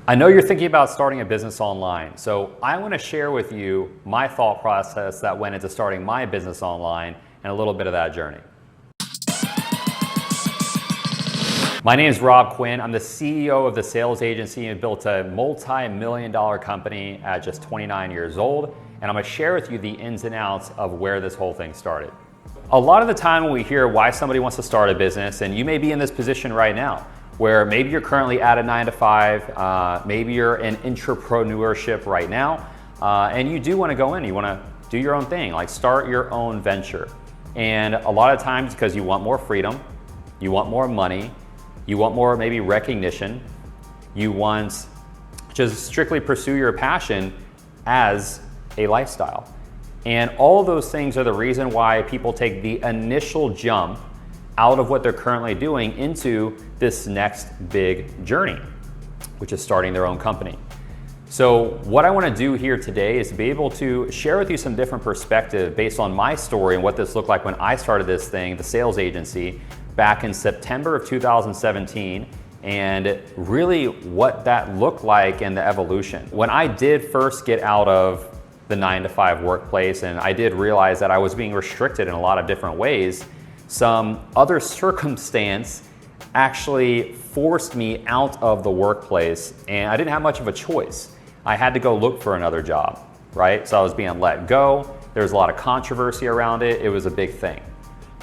I know you're thinking about starting a business online, so I want to share with you my thought process that went into starting my business online and a little bit of that journey. My name is Robb Quinn. I'm the CEO of the sales agency and built a multi-million-dollar company at just 29 years old, and I'm going to share with you the ins and outs of where this whole thing started. A lot of the time when we hear why somebody wants to start a business, and you may be in this position right now, where maybe you're currently at a 9-to-5, maybe you're in entrepreneurship right now, and you do want to go in, you want to do your own thing, like start your own venture. And a lot of times because you want more freedom, you want more money, you want more maybe recognition, you want just strictly pursue your passion as a lifestyle. And all of those things are the reason why people take the initial jump out of what they're currently doing into this next big journey, which is starting their own company. So what I want to do here today is be able to share with you some different perspective based on my story and what this looked like when I started this thing, the sales agency, back in September of 2017, and really what that looked like and the evolution. When I did first get out of the 9-to-5 workplace, and I did realize that I was being restricted in a lot of different ways, some other circumstance actually forced me out of the workplace, and I didn't have much of a choice. I had to go look for another job, right? So I was being let go. There was a lot of controversy around it. It was a big thing.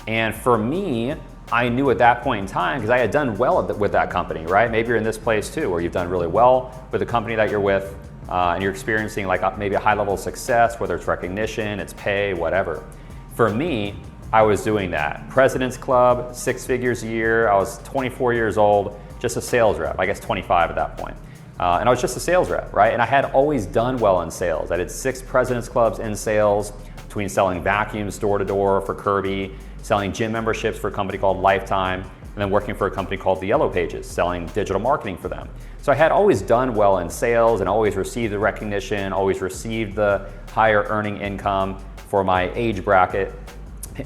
And for me, I knew at that point in time, because I had done well with that company, right? Maybe you're in this place too, where you've done really well with the company that you're with, and you're experiencing like maybe a high level of success, whether it's recognition, it's pay, whatever. For me, I was doing that. President's Club, 6 figures a year. I was 24 years old, just a sales rep, I guess 25 at that point. And I was just a sales rep, right? And I had always done well in sales. I did 6 President's Clubs in sales, between selling vacuums door to door for Kirby, selling gym memberships for a company called Lifetime, and then working for a company called the Yellow Pages, selling digital marketing for them. So I had always done well in sales and always received the recognition, always received the higher earning income for my age bracket.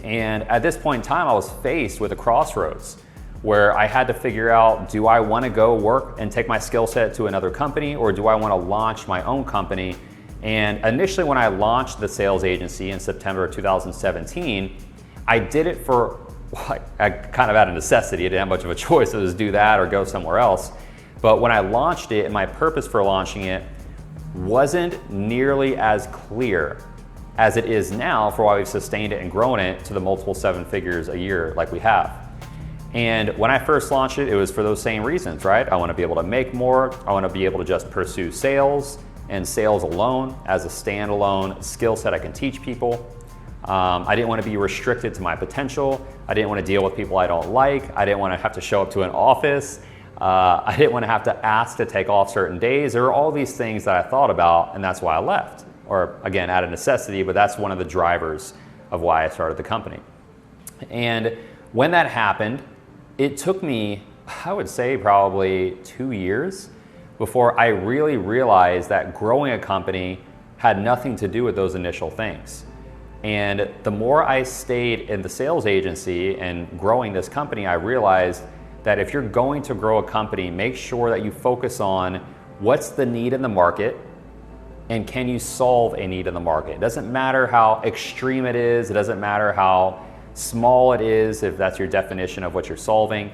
And at this point in time, I was faced with a crossroads where I had to figure out, do I want to go work and take my skill set to another company, or do I want to launch my own company? And initially when I launched the sales agency in September of 2017, I did it for, I kind of out of necessity. I didn't have much of a choice. It was do that or go somewhere else. But when I launched it, and my purpose for launching it wasn't nearly as clear as it is now for why we've sustained it and grown it to the multiple 7 figures a year like we have. And when I first launched it, it was for those same reasons, right? I want to be able to make more. I want to be able to just pursue sales and sales alone as a standalone skill set I can teach people. I didn't want to be restricted to my potential. I didn't want to deal with people I don't like. I didn't want to have to show up to an office. I didn't want to have to ask to take off certain days. There were all these things that I thought about, and that's why I left. Or again, out of necessity, but that's one of the drivers of why I started the company. And when that happened, it took me, I would say probably 2 years before I really realized that growing a company had nothing to do with those initial things. And the more I stayed in the sales agency and growing this company, I realized that if you're going to grow a company, make sure that you focus on what's the need in the market, and can you solve a need in the market? It doesn't matter how extreme it is. It doesn't matter how small it is, if that's your definition of what you're solving.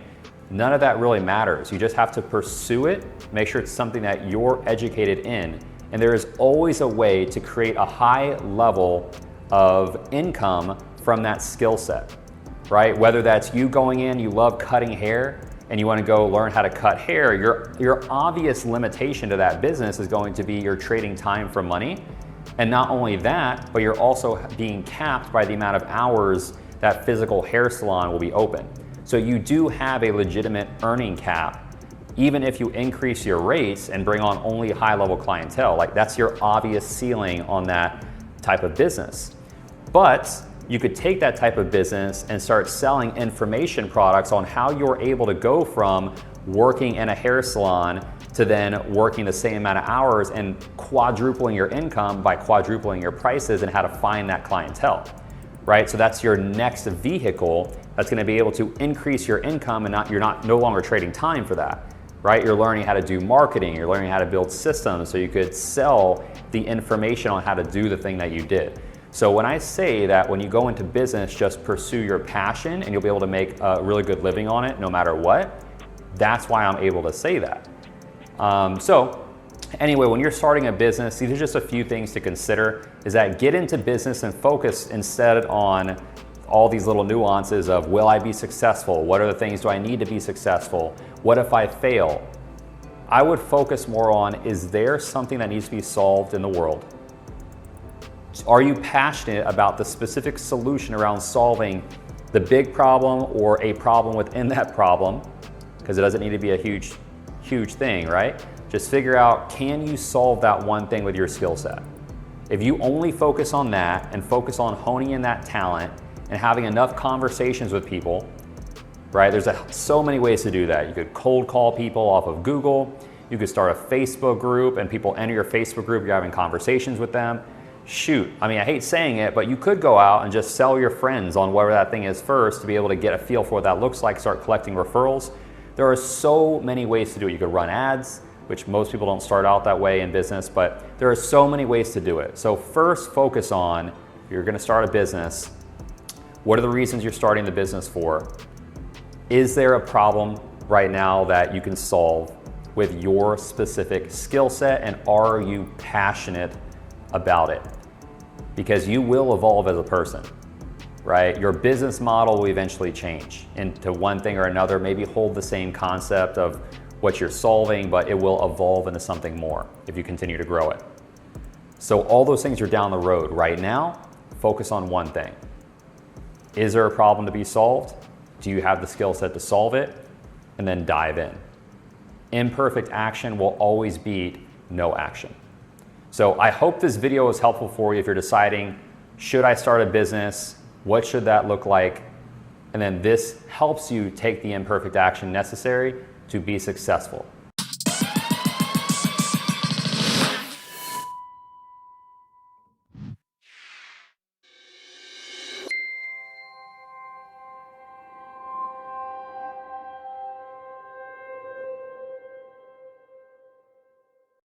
None of that really matters. You just have to pursue it, make sure it's something that you're educated in. And there is always a way to create a high level of income from that skill set, right? Whether that's you going in, you love cutting hair, and you want to go learn how to cut hair, your obvious limitation to that business is going to be you're trading time for money. And not only that, but you're also being capped by the amount of hours that physical hair salon will be open. So you do have a legitimate earning cap, even if you increase your rates and bring on only high-level clientele. Like that's your obvious ceiling on that type of business. But you could take that type of business and start selling information products on how you're able to go from working in a hair salon to then working the same amount of hours and quadrupling your income by quadrupling your prices and how to find that clientele, right? So that's your next vehicle that's going to be able to increase your income, and you're no longer trading time for that. right? You're learning how to do marketing, you're learning how to build systems so you could sell the information on how to do the thing that you did. So when I say that when you go into business, just pursue your passion and you'll be able to make a really good living on it no matter what, that's why I'm able to say that. So anyway, when you're starting a business, these are just a few things to consider, is that get into business and focus instead on all these little nuances of, will I be successful? What are the things do I need to be successful? What if I fail? I would focus more on, is there something that needs to be solved in the world? Are you passionate about the specific solution around solving the big problem or a problem within that problem? Because it doesn't need to be a huge thing, right? Just figure out, can you solve that one thing with your skill set? If you only focus on that and focus on honing in that talent and having enough conversations with people, right? There's so many ways to do that. You could cold call people off of Google. You could start a Facebook group and people enter your Facebook group, you're having conversations with them. Shoot, I mean, I hate saying it, but you could go out and just sell your friends on whatever that thing is first to be able to get a feel for what that looks like, start collecting referrals. There are so many ways to do it. You could run ads, which most people don't start out that way in business, but there are so many ways to do it. So first focus on, if you're gonna start a business, what are the reasons you're starting the business for? Is there a problem right now that you can solve with your specific skill set, and are you passionate about it? Because you will evolve as a person, right? Your business model will eventually change into one thing or another, maybe hold the same concept of what you're solving, but it will evolve into something more if you continue to grow it. So all those things are down the road. Right now, focus on one thing. Is there a problem to be solved? Do you have the skill set to solve it? And then dive in. Imperfect action will always beat no action. So I hope this video was helpful for you if you're deciding, should I start a business? What should that look like? And then this helps you take the imperfect action necessary to be successful.